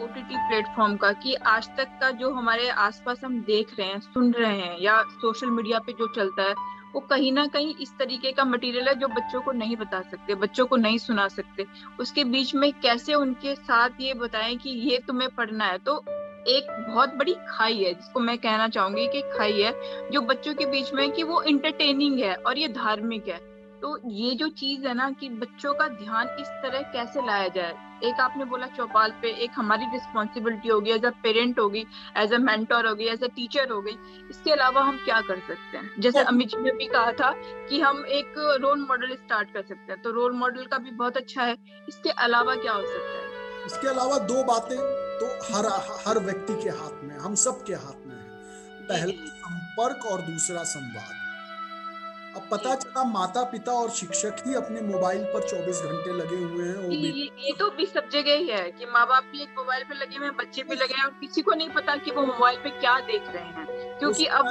OTT platform का कि आज तक का जो हमारे आसपास हम देख रहे हैं, सुन रहे हैं या सोशल मीडिया पे जो चलता है, वो कहीं ना कहीं इस तरीके का मटेरियल है जो बच्चों को नहीं बता सकते, बच्चों को नहीं सुना सकते। उसके बीच में कैसे उनके साथ ये बताएं कि ये तुम्हें पढ़ना है, तो एक बहुत बड़ी खाई है जिसको मैं कहना चाहूंगी कि खाई है जो बच्चों के बीच में, कि वो इंटरटेनिंग है और ये धार्मिक है। तो ये जो चीज है ना कि बच्चों का ध्यान इस तरह कैसे लाया जाए, एक आपने बोला चौपाल पे, एक हमारी रिस्पॉन्सिबिलिटी होगी एज अ पेरेंट, होगी एज अ मेंटर, होगी एज अ टीचर, हो गई। इसके अलावा हम क्या कर सकते हैं? जैसे अमित जी ने भी कहा था कि हम एक रोल मॉडल स्टार्ट कर सकते हैं, तो रोल मॉडल का भी बहुत अच्छा है। इसके अलावा क्या हो सकता है? इसके अलावा दो बातें तो हर हर व्यक्ति के हाथ में, हम सब के हाथ में है। जी पहला जी संपर्क और दूसरा संवाद। अब जी पता चला माता पिता और शिक्षक ही अपने मोबाइल पर 24 घंटे लगे हुए हैं, वो जी, ये तो भी सब जगह ही है कि माँ बाप भी एक मोबाइल पे लगे हुए हैं, बच्चे भी लगे हैं, और किसी को नहीं पता कि वो मोबाइल पे क्या देख रहे हैं, क्योंकि अब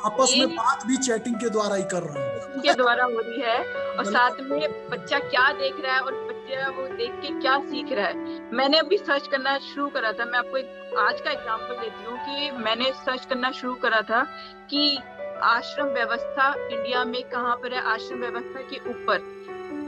आपस ये में बात भी चैटिंग के द्वारा ही कर रहे उनके हैं। द्वारा हो रही है। और साथ में गलत। बच्चा क्या देख रहा है और बच्चा वो देख के क्या सीख रहा है। मैंने अभी सर्च करना शुरू करा था, मैं आपको एक आज का एग्जांपल देती हूँ कि मैंने सर्च करना शुरू करा था कि आश्रम व्यवस्था इंडिया में कहाँ पर है, आश्रम व्यवस्था के ऊपर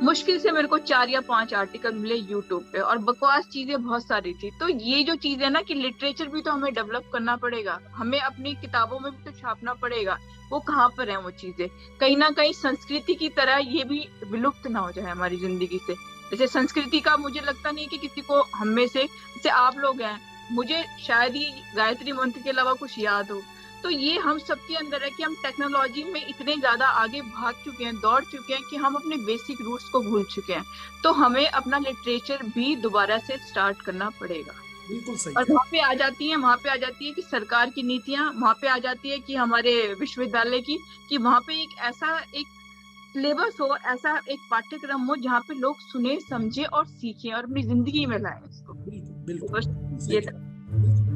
मुश्किल से मेरे को 4 या 5 आर्टिकल मिले यूट्यूब पे, और बकवास चीजें बहुत सारी थी। तो ये जो चीज है ना कि लिटरेचर भी तो हमें डेवलप करना पड़ेगा, हमें अपनी किताबों में भी तो छापना पड़ेगा। वो कहाँ पर है वो चीजें? कहीं ना कहीं संस्कृति की तरह ये भी विलुप्त ना हो जाए हमारी जिंदगी से। जैसे संस्कृति का मुझे लगता नहीं कि किसी को हम में से, जैसे आप लोग हैं, मुझे शायद ही गायत्री मंत्र के अलावा कुछ याद हो। तो ये हम सबके अंदर है कि हम टेक्नोलॉजी में इतने ज्यादा आगे भाग चुके हैं, दौड़ चुके हैं, कि हम अपने बेसिक रूट्स को भूल चुके हैं। तो हमें अपना लिटरेचर भी दोबारा से स्टार्ट करना पड़ेगा। बिल्कुल सही और कह। वहां पे आ जाती है कि सरकार की नीतियां, वहां पे आ जाती है कि हमारे विश्वविद्यालय की, कि वहां पे एक ऐसा एक सिलेबस हो, ऐसा एक पाठ्यक्रम हो जहाँ पे लोग सुने, समझे और सीखें और अपनी जिंदगी में लाए इसको। बिल्कुल तो बिल्कुल बस सही ये कह। था। बिल्कुल।